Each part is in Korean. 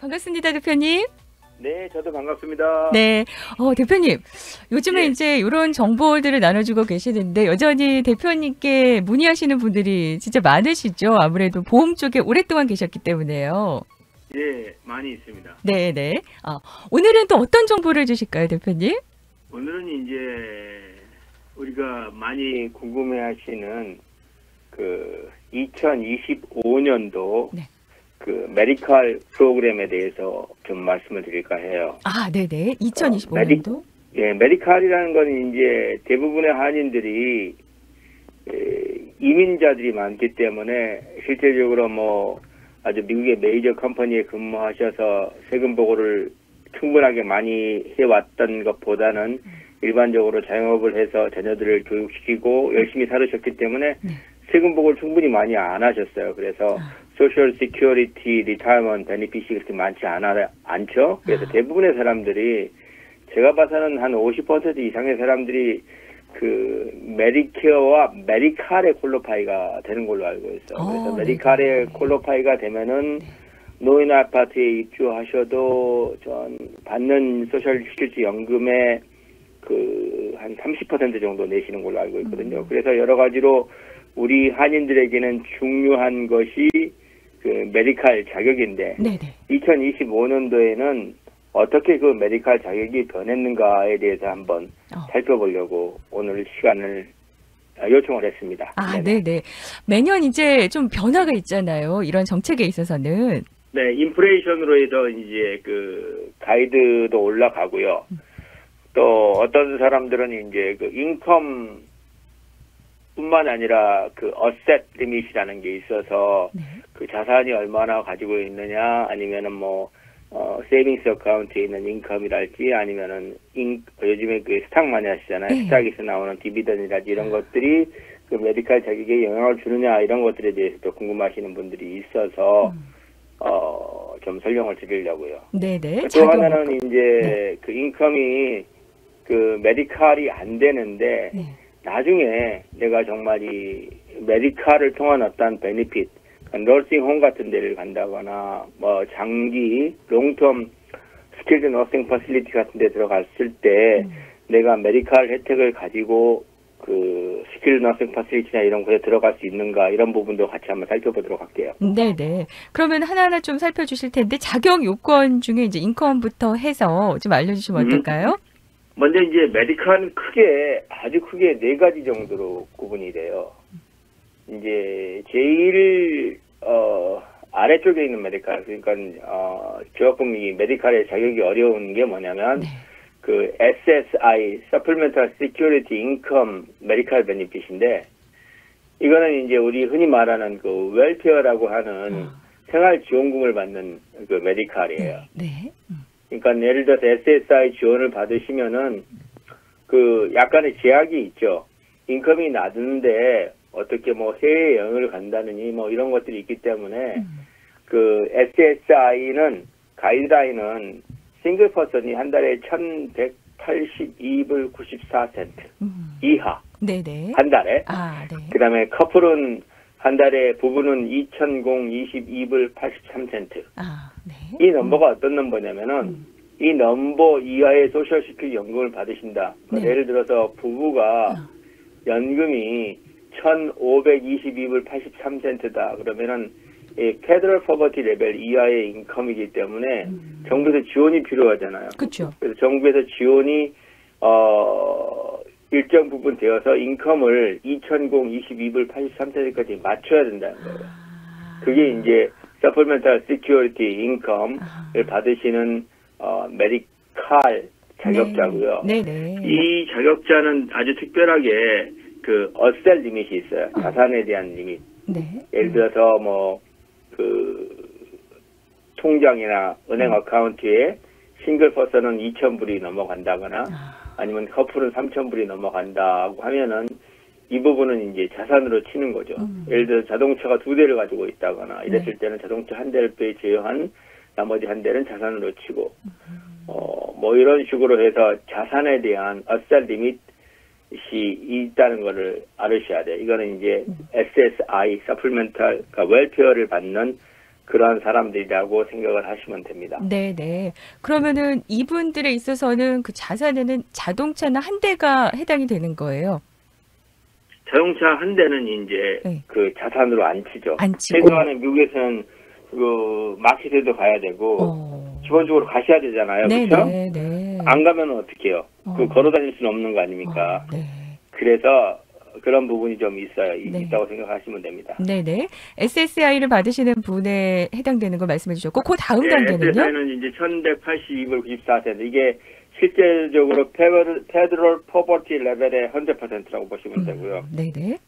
반갑습니다, 대표님. 네, 저도 반갑습니다. 네. 대표님, 요즘에 네. 이제 이런 정보들을 나눠주고 계시는데 여전히 대표님께 문의하시는 분들이 진짜 많으시죠? 아무래도 보험 쪽에 오랫동안 계셨기 때문에요. 예, 많이 있습니다. 네네. 오늘은 또 어떤 정보를 주실까요, 대표님? 오늘은 이제 우리가 많이 궁금해하시는 그 2025년도 네. 그 메디컬 프로그램에 대해서 좀 말씀을 드릴까 해요. 네네. 2025년도? 예, 메디컬이라는 건 이제 대부분의 한인들이 이민자들이 많기 때문에 실제적으로 뭐 아주 미국의 메이저 컴퍼니에 근무하셔서 세금 보고를 충분하게 많이 해왔던 것보다는 일반적으로 자영업을 해서 자녀들을 교육시키고 열심히 살으셨기 때문에 세금 보고를 충분히 많이 안 하셨어요. 그래서 소셜 시큐리티 리타이먼트 베니핏이 그렇게 많지 않죠. 그래서 대부분의 사람들이 제가 봐서는 한 50% 이상의 사람들이 그 메디케어와 메디칼에 콜로파이가 되는 걸로 알고 있어요. 그래서 메디칼에 콜로파이가 되면은 노인 아파트에 입주하셔도 전 받는 소셜 시큐리티 연금의 그 한 30% 정도 내시는 걸로 알고 있거든요. 그래서 여러 가지로 우리 한인들에게는 중요한 것이 그 메디칼 자격인데 2025년도에는 어떻게 그 메디칼 자격이 변했는가에 대해서 한번 살펴보려고 오늘 시간을 요청을 했습니다. 네네. 매년 이제 좀 변화가 있잖아요. 이런 정책에 있어서는. 네, 인플레이션으로 해서 이제 그 가이드도 올라가고요. 또 어떤 사람들은 이제 그 인컴 뿐만 아니라 그 어셋 리밋이라는 게 있어서 그 자산이 얼마나 가지고 있느냐 아니면은 뭐 세이빙스 어카운트에 있는 인컴이랄지 아니면은 요즘에 그 스탁 많이 하시잖아요. 스탁에서 나오는 디비던이랄지 이런 것들이 그 메디칼 자격에 영향을 주느냐 이런 것들에 대해서도 궁금하시는 분들이 있어서 좀 설명을 드리려고요. 네네. 또 하나는 이제 그 인컴이 그 메디칼이 안 되는데 나중에 내가 정말 이 메디칼을 통한 어떤 베니핏 너싱홈 같은 데를 간다거나 뭐 장기 롱텀 스킬드 너싱 퍼실리티 같은 데 들어갔을 때 내가 메디칼 혜택을 가지고 그 스킬드 너싱 퍼실리티나 이런 곳에 들어갈 수 있는가 이런 부분도 같이 한번 살펴보도록 할게요. 네네. 그러면 하나하나 좀 살펴주실 텐데 자격 요건 중에 이제 인컴부터 해서 좀 알려주시면 어떨까요? 먼저 이제 메디칼은 아주 크게 네 가지 정도로 구분이 돼요. 이제 제일 아래쪽에 있는 메디칼 그러니까 조금 이 메디칼의 자격이 어려운 게 뭐냐면 그 SSI Supplemental Security Income Medical Benefit인데 이거는 이제 우리 흔히 말하는 그 웰페어라고 하는 생활지원금을 받는 그 메디칼이에요. 그러니까 예를 들어서 SSI 지원을 받으시면은 그 약간의 제약이 있죠. 인컴이 낮은데 어떻게 뭐 해외 여행을 간다느니 뭐 이런 것들이 있기 때문에 그 SSI는 가이드라인은 싱글 퍼슨이 한 달에 1,182불 94센트 이하 한 달에 그다음에 커플은 한 달에 부부는 2,022불 83센트 이 넘버가 어떤 넘버냐면은 이 넘버 이하의 소셜 시큐리티 연금을 받으신다. 예를 들어서 부부가 연금이 1,522불 83센트다. 그러면은 이 페더럴 포버티 레벨 이하의 인컴이기 때문에 정부에서 지원이 필요하잖아요. 그렇죠. 그래서 정부에서 지원이 일정 부분 되어서 인컴을 2,022불 83센트까지 맞춰야 된다는 거예요. 그게 이제 서플멘탈 시큐리티 인컴을 받으시는 메디칼 자격자고요. 이 자격자는 아주 특별하게 그 어셋 리밋이 있어요. 자산에 대한 리밋. 예를 들어서 뭐 그 통장이나 은행 어카운트에 싱글 퍼슨은 2,000불이 넘어간다거나 아니면 커플은 3,000불이 넘어간다고 하면은 이 부분은 이제 자산으로 치는 거죠. 예를 들어 자동차가 2대를 가지고 있다거나 이랬을 때는 자동차 한 대를 제외한 나머지 한 대는 자산으로 치고 뭐 이런 식으로 해서 자산에 대한 어셋 리밋이 있다는 거를 알으셔야 돼요. 이거는 이제 SSI, 서플멘탈, 그러니까 웰페어를 받는 그러한 사람들이라고 생각을 하시면 됩니다. 네네. 그러면은 이분들에 있어서는 그 자산에는 자동차나 한 대가 해당이 되는 거예요. 자동차 한 대는 이제 네. 그 자산으로 안 치죠. 안 치고. 최소한의 미국에서는 그 마켓에도 가야 되고 기본적으로 가셔야 되잖아요. 그렇죠? 네네. 안 가면 어떡해요? 그 어. 걸어 다닐 수는 없는 거 아닙니까? 네. 그래서 그런 부분이 좀 있어요. 네. 있다고 생각하시면 됩니다. 네네. SSI를 받으시는 분에 해당되는 걸 말씀해 주셨고, 그 다음 단계는요? SSI는 이제 1182불 94센트. 이게 실제적으로 페더럴 포버티 레벨의 100%라고 보시면 되고요. 네네.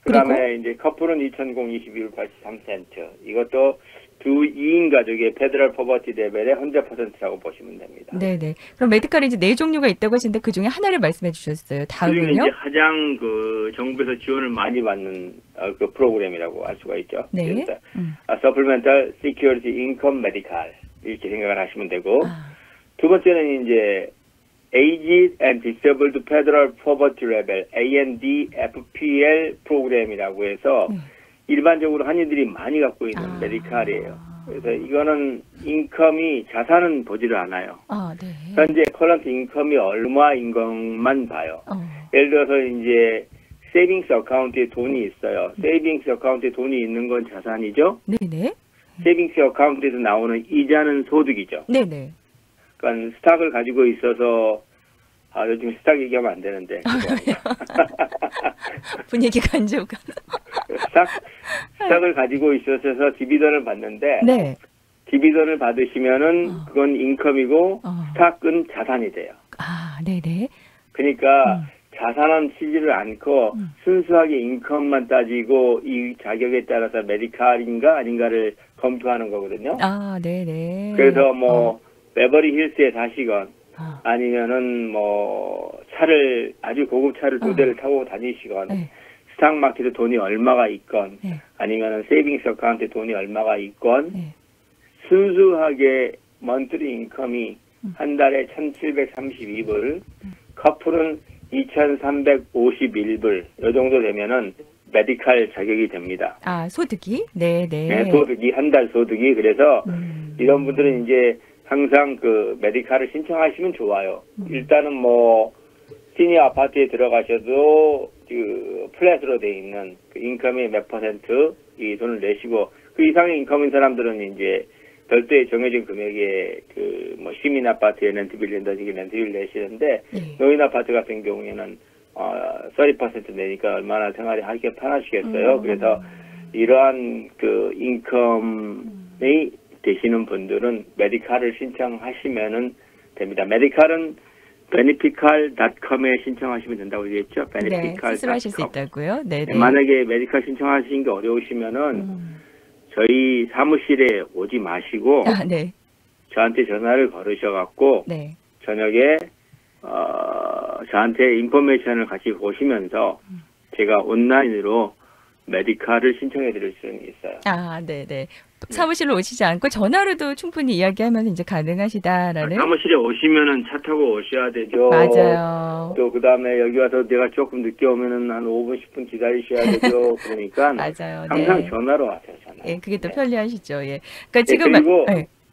그 다음에 이제 커플은 2022불 83센트. 이것도 두 2인 가족의 페더럴 포버티 레벨의 100%라고 보시면 됩니다. 네네. 그럼 메디칼이 이제 네 종류가 있다고 하시는데 그 중에 하나를 말씀해 주셨어요. 그중에 다음은요? 이제 가장 그 정부에서 지원을 많이 받는 그 프로그램이라고 알 수가 있죠. 네. 그래서 Supplemental Security Income Medical 이렇게 생각을 하시면 되고 두 번째는 이제 Aged and Disabled Federal Poverty Level ANDFPL 프로그램이라고 해서 일반적으로 한인들이 많이 갖고 있는 메디칼이에요. 그래서 이거는 인컴이 자산은 보지를 않아요. 네. 현재 커런트 인컴이 얼마인 것만 봐요. 예를 들어서 이제 세이빙스 어카운트에 돈이 있어요. 세이빙스 어카운트에 돈이 있는 건 자산이죠. 네네. 세이빙스 어카운트에서 나오는 이자는 소득이죠. 네네. 그러니까 스탁을 가지고 있어서 요즘 스탁 얘기하면 안 되는데. 분위기가 안 좋고. 스탁을 가지고 있어서 디비던을 받는데 네. 디비던을 받으시면은 그건 인컴이고 스탁은 자산이 돼요. 네네. 그러니까 자산은 치지를 않고 순수하게 인컴만 따지고 이 자격에 따라서 메디칼인가 아닌가를 검토하는 거거든요. 네네. 그래서 뭐 베버리 힐스에 사시건 아니면은 뭐 차를 아주 고급 차를 두 대를 타고 다니시건 스탁마켓에 돈이 얼마가 있건 아니면은 세이빙스 어카운트에 돈이 얼마가 있건 순수하게 먼트리 인컴이 한 달에 1,732불 커플은 2,351불 이 정도 되면은 메디칼 자격이 됩니다. 소득이? 네네. 네, 소득이 한 달 소득이. 그래서 이런 분들은 이제 항상 그 메디칼을 신청하시면 좋아요. 일단은 뭐 시니어 아파트에 들어가셔도 그 플랫으로 돼 있는 그 인컴의 몇 퍼센트 이 돈을 내시고 그 이상의 인컴인 사람들은 이제 별도의 정해진 금액의 그 뭐 시민 아파트에 렌트 빌린다든지 렌트비를 내시는데 노인 아파트 같은 경우에는 30% 내니까 얼마나 생활이 하기가 편하시겠어요. 그래서 이러한 그 인컴이 되시는 분들은 메디칼을 신청하시면은 됩니다. 메디칼은 beneficial.com에 신청하시면 된다고 얘기했죠. 네, 스스로 하실 수 있다고요. 네네. 만약에 메디칼 신청하시는 게 어려우시면은 저희 사무실에 오지 마시고 네. 저한테 전화를 걸으셔갖고 네. 저녁에 저한테 인포메이션을 같이 보시면서 제가 온라인으로 메디칼을 신청해 드릴 수는 있어요. 네네. 사무실로 오시지 않고 전화로도 충분히 이야기하면 이제 가능하시다라는. 사무실에 오시면은 차 타고 오셔야 되죠. 맞아요. 또 그다음에 여기 와서 내가 조금 늦게 오면은 한 5분 10분 기다리셔야 되죠. 그러니까 맞아요. 항상 네. 전화로 하세요. 전화. 예, 그게 또 편리하시죠. 예. 그러니까 지금 그리고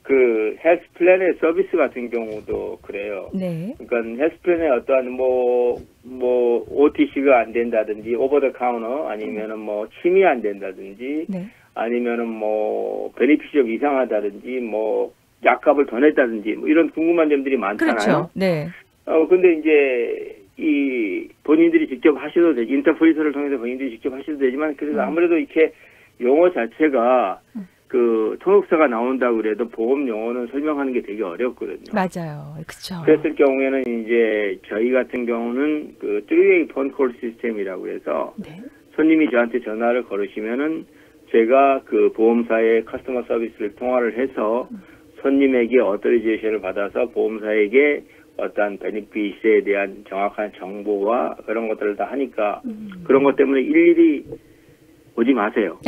그 헬스 플랜의 서비스 같은 경우도 그래요. 네. 그러니까 헬스 플랜에 어떠한 뭐 OTC가 안 된다든지 오버 더 카운터 아니면은 뭐 침이 안 된다든지 아니면은 뭐 베니피시가 이상하다든지 뭐 약값을 더 냈다든지 뭐 이런 궁금한 점들이 많잖아요. 그렇죠. 네. 근데 이제 이 본인들이 직접 하셔도 되지 인터프리터를 통해서 본인들이 직접 하셔도 되지만 그래서 아무래도 이렇게 용어 자체가 그 통역사가 나온다고 그래도 보험 용어는 설명하는 게 되게 어렵거든요. 맞아요. 그렇죠. 그랬을 경우에는 이제 저희 같은 경우는 그 3-way 폰콜 시스템이라고 해서 손님이 저한테 전화를 걸으시면은 제가 그 보험사의 커스터머 서비스를 통화를 해서 손님에게 어토리제이션을 받아서 보험사에게 어떤 베니핏에 대한 정확한 정보와 그런 것들을 다 하니까 그런 것 때문에 일일이 오지 마세요.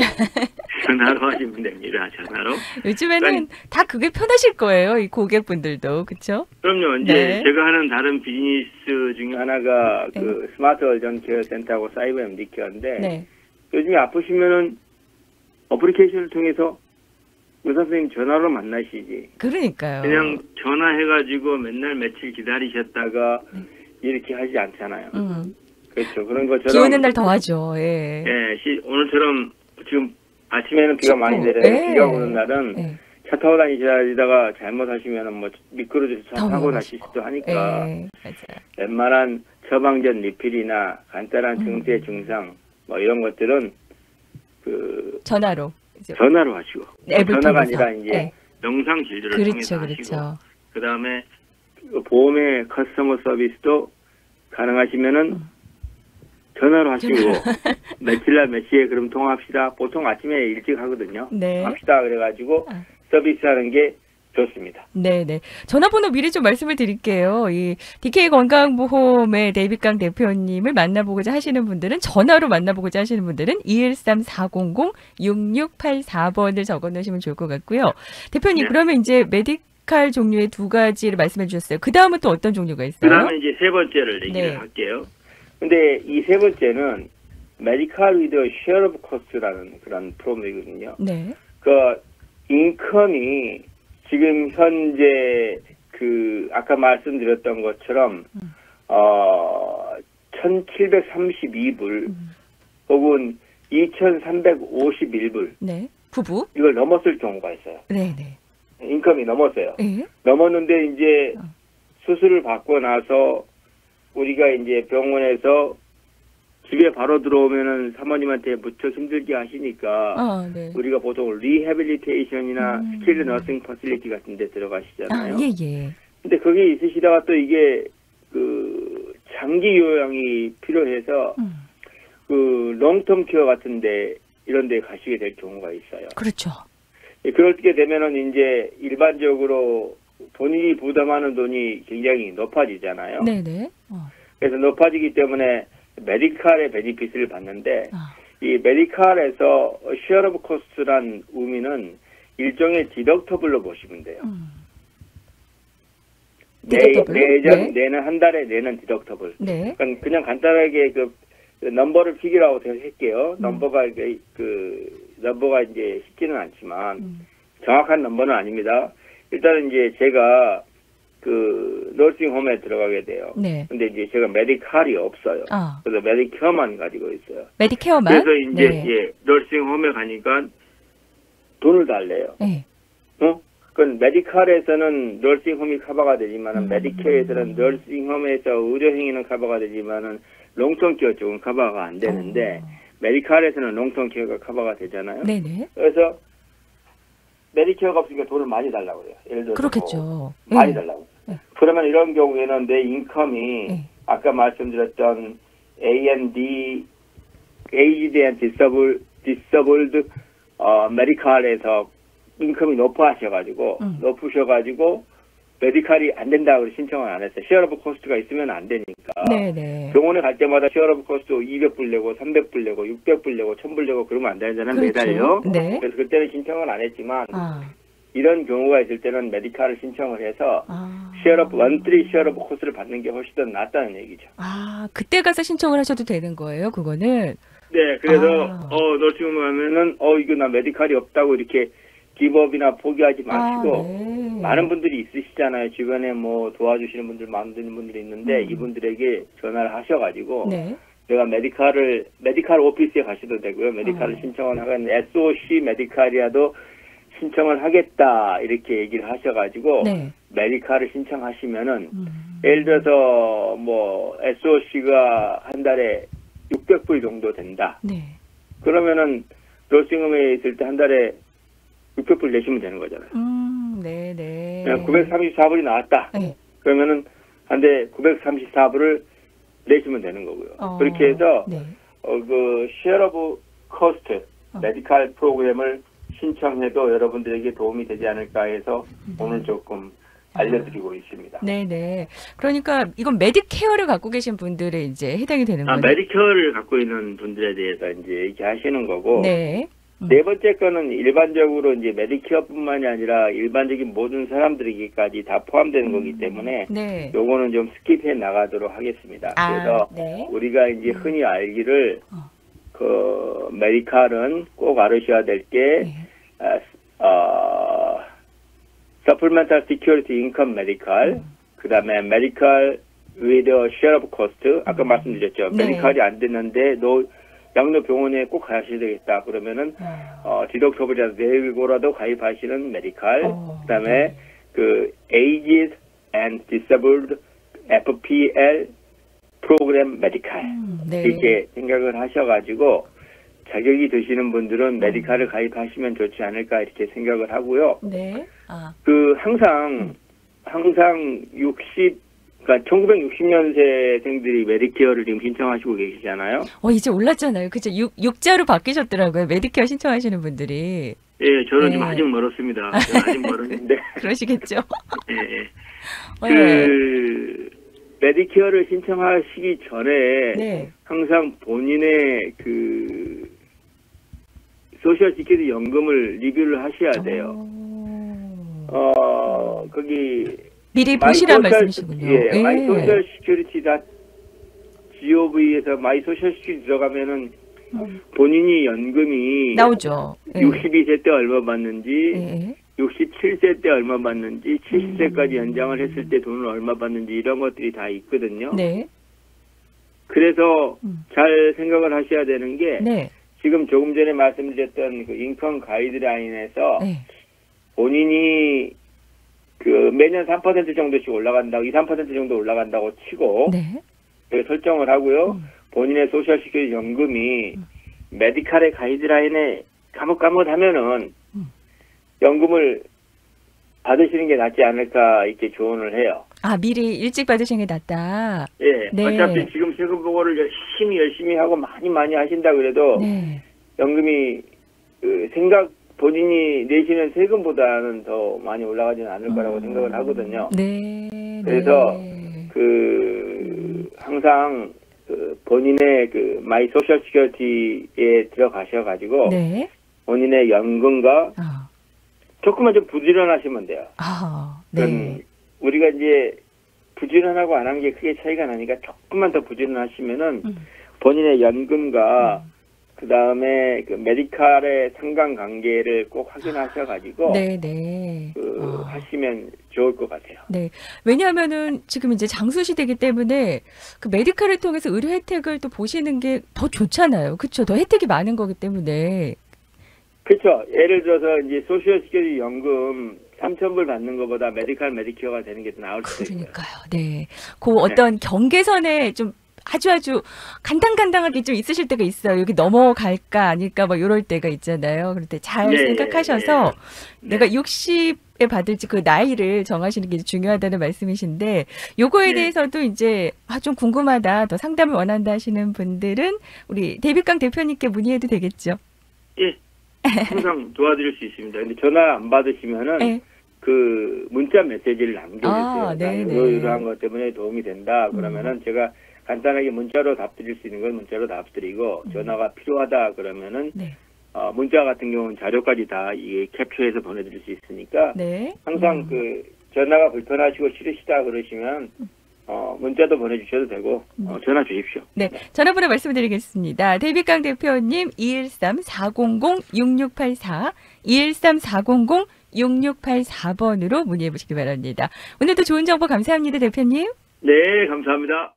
전화로 하시면 됩니다. 전화로. 요즘에는 다 그게 편하실 거예요. 이 고객분들도. 그렇죠? 그럼요. 이제 제가 하는 다른 비즈니스 중에 하나가 그 스마트 얼전 케어 센터하고 사이버 MD 케어인데 요즘에 아프시면은 어플리케이션을 통해서 의사 선생님 전화로 만나시지. 그러니까요. 그냥 전화해가지고 맨날 며칠 기다리셨다가 이렇게 하지 않잖아요. 그렇죠. 그런 것처럼. 비 오는 날 더 하죠. 예. 예, 오늘처럼 지금 아침에는 비가 많이 내려요. 예. 비가 오는 날은 예. 차 타고 다니다가 잘못하시면은 뭐 미끄러져서 차 더 사고 위험하시고. 나실 수도 하니까 예. 맞아요. 웬만한 처방전 리필이나 간단한 증세 증상 뭐 이런 것들은 그 전화로. 이제 전화로 하시고 앱을 전화가 통해서. 아니라 이제 예. 영상 진료를 그렇죠, 통해서 그렇죠. 하시고 그다음에 보험의 커스터머 서비스도 가능하시면은 전화로 하시고 며칠날 몇 시에 그럼 통화합시다. 보통 아침에 일찍 하거든요. 네. 합시다 그래가지고 서비스하는 게 좋습니다. 네네. 전화번호 미리 좀 말씀을 드릴게요. 이 DK 건강보험의 데이빗강 대표님을 만나보고자 하시는 분들은 전화로 만나보고자 하시는 분들은 213-400-6684번을 적어 놓으시면 좋을 것 같고요. 대표님 네. 그러면 이제 메디칼 종류의 두 가지를 말씀해 주셨어요. 그 다음은 또 어떤 종류가 있어요? 그다음에 이제 세 번째를 얘기를 네. 할게요. 근데 이 세 번째는 메디칼 위드 쉐어 오브 코스트라는 그런 프로그램이거든요. 네. 그 인컴이 지금 현재 그 아까 말씀드렸던 것처럼 1,732불 혹은 2,351불 네. 부부? 이걸 넘었을 경우가 있어요. 네네. 인컴이 넘었어요. 네. 넘었는데 이제 수술을 받고 나서 우리가 이제 병원에서 집에 바로 들어오면은 사모님한테 무척 힘들게 하시니까 네. 우리가 보통 리해빌리테이션이나 스킬드 너싱 퍼실리티 같은 데 들어가시잖아요. 예. 근데 거기 있으시다가 또 이게 그 장기 요양이 필요해서 그 롱텀 케어 같은데 이런 데 가시게 될 경우가 있어요. 그렇죠. 그렇게 되면은 이제 일반적으로 본인이 부담하는 돈이 굉장히 높아지잖아요. 네네. 그래서 높아지기 때문에 메디칼의 베니핏을 받는데 이 메디칼에서 쉐어 오브 코스트란 의미는 일종의 디덕터블로 보시면 돼요. 디덕터블? 내는 한 달에 내는 디덕터블. 네. 그러니까 그냥 간단하게 그 넘버를 피기라고 할게요. 넘버가 넘버가 이제 쉽지는 않지만 정확한 넘버는 아닙니다. 일단은 이제 제가 그 너싱홈에 들어가게 돼요. 네. 근데 이제 제가 메디칼이 없어요. 그래서 메디케어만 가지고 있어요. 메디케어만? 그래서 이제 너싱홈에 가니까 돈을 달래요. 네. 그건 메디칼에서는 너싱홈이 커버가 되지만은 메디케어에서는 너싱홈에서 의료 행위는 커버가 되지만은 롱텀 케어 쪽은 커버가 안 되는데 메디칼에서는 롱텀 케어가 커버가 되잖아요. 네네. 그래서 메디케어가 없으니까 돈을 많이 달라고 그래요. 예를 들어서 그렇겠죠. 많이 달라고. 그러면 이런 경우에는 내 인컴이 아까 말씀드렸던 A&D, Aged and Disabled 메디칼에서 인컴이 높으셔가지고 메디칼이 안 된다고 신청을 안 했어요. 쉐어 오브 코스트가 있으면 안 되니까. 네네. 병원에 갈 때마다 쉐어 오브 코스트 200불 내고 300불 내고 600불 내고 1000불 내고 그러면 안 되잖아요. 그렇죠. 매달요. 네. 그래서 그때는 신청을 안 했지만 이런 경우가 있을 때는 메디칼을 신청을 해서 원트리 쉐어 오브 코스트를 받는 게 훨씬 더 낫다는 얘기죠. 그때 가서 신청을 하셔도 되는 거예요, 그거는? 네, 그래서 너 지금 하면은 이거 나 메디칼이 없다고 이렇게 기법이나 포기하지 마시고 네. 많은 분들이 있으시잖아요. 주변에 뭐 도와주시는 분들 많은 분들이 있는데 이분들에게 전화를 하셔가지고 내가 메디칼 오피스에 가셔도 되고요. 메디칼을 신청을 하면 SOC 메디칼이라도 신청을 하겠다 이렇게 얘기를 하셔가지고 메디칼을 신청하시면은 예를 들어서 뭐 SOC가 한 달에 600불 정도 된다. 그러면은 너싱홈에 있을 때 한 달에 600불 내시면 되는 거잖아요. 네네. 934불이 나왔다. 그러면은 한 대 934불을 내시면 되는 거고요. 그렇게 해서 그 쉐어 오브 코스트 메디칼 프로그램을 신청해도 여러분들에게 도움이 되지 않을까 해서 오늘 조금 알려드리고 있습니다. 네네. 그러니까 이건 메디케어를 갖고 계신 분들이 이제 해당이 되는 거예요. 메디케어를 갖고 있는 분들에 대해서 이제 얘기하시는 거고. 네 번째 거는 일반적으로 이제 메디케어뿐만이 아니라 일반적인 모든 사람들에게까지 다 포함되는 거기 때문에 요거는 좀 스킵해 나가도록 하겠습니다. 그래서 우리가 이제 흔히 알기를 그 메디칼은 꼭 알으셔야 될 게 supplemental security income medical, 그 다음에 medical with a share of cost, 아까 말씀드렸죠. 네. 메디칼이 안 됐는데, 양로병원에 꼭 가셔야 되겠다. 그러면은, 디덕터블이라도 내고라도 가입하시는 메디칼, 그 다음에 그 aged and disabled FPL 프로그램 메디칼. 네. 이렇게 생각을 하셔가지고, 자격이 되시는 분들은 메디칼을 가입하시면 좋지 않을까 이렇게 생각을 하고요. 네. 항상 1960년생들이 메디케어를 지금 신청하시고 계시잖아요. 이제 올랐잖아요. 그죠? 6자로 바뀌셨더라고요. 메디케어 신청하시는 분들이. 예, 저는 네. 좀 아직 멀었습니다. 저는 아직 멀었는데. 그러시겠죠. 예. 네. 메디케어를 신청하시기 전에 네. 항상 본인의 소셜 시큐리티 연금을 리뷰를 하셔야 돼요. 거기 미리 보시란 말씀이시군요. 예, 마이 소셜 시큐리티.gov에서 마이 소셜 시큐리티 들어가면은 본인이 연금이 나오죠. 62세 때 얼마 받는지, 예. 67세 때 얼마 받는지, 70세까지 연장을 했을 때 돈을 얼마 받는지 이런 것들이 다 있거든요. 네. 그래서 잘 생각을 하셔야 되는 게 네. 지금 조금 전에 말씀드렸던 그 인컴 가이드라인에서 네. 본인이 매년 3% 정도씩 올라간다고, 2, 3% 정도 올라간다고 치고, 네. 설정을 하고요. 본인의 소셜 시큐리티 연금이 메디칼의 가이드라인에 가뭇가뭇하면은 연금을 받으시는 게 낫지 않을까 이렇게 조언을 해요. 미리 일찍 받으시는 게 낫다. 예. 네. 어차피 지금 세금 보고를 열심히 하고 많이 하신다 그래도 네. 연금이 본인이 내시는 세금보다는 더 많이 올라가지는 않을 거라고 생각을 하거든요. 네. 그래서 항상 본인의 마이 소셜 시큐리티에 들어가셔가지고 네. 본인의 연금과 조금만 좀 부지런하시면 돼요. 네. 우리가 이제 부지런하고 안 한 게 크게 차이가 나니까 조금만 더 부지런하시면은 본인의 연금과 그 다음에 메디칼의 상관관계를 꼭 확인하셔가지고 네. 하시면 좋을 것 같아요. 네. 왜냐하면은 지금 이제 장수 시대이기 때문에 그 메디칼을 통해서 의료 혜택을 또 보시는 게 더 좋잖아요. 그렇죠? 더 혜택이 많은 거기 때문에. 그렇죠. 예를 들어서 이제 소셜 시큐리티 연금 3,000불 받는 것보다 메디케어가 되는 게 더 나을 수도 있어요. 그러니까요. 네. 어떤 경계선에 좀 아주 간당간당하게 좀 있으실 때가 있어요. 여기 넘어갈까 아닐까 뭐 이럴 때가 있잖아요. 그럴 때 잘 생각하셔서 내가 60에 받을지 그 나이를 정하시는 게 중요하다는 말씀이신데 요거에 대해서도 이제 좀 궁금하다, 더 상담을 원한다 하시는 분들은 우리 데뷔강 대표님께 문의해도 되겠죠? 예. 항상 도와드릴 수 있습니다. 근데 전화 안 받으시면은 문자 메시지를 남겨주세요. 이러한 것 때문에 도움이 된다. 그러면은 제가 간단하게 문자로 답드릴 수 있는 건 문자로 답드리고 전화가 필요하다 그러면은 문자 같은 경우는 자료까지 다 이게 캡처해서 보내드릴 수 있으니까 항상 전화가 불편하시고 싫으시다 그러시면 문자도 보내주셔도 되고 전화 주십시오. 네, 전화번호 말씀드리겠습니다. 데뷔강 대표님 213-400-6684 213-400-6684번으로 문의해 보시기 바랍니다. 오늘도 좋은 정보 감사합니다, 대표님. 네, 감사합니다.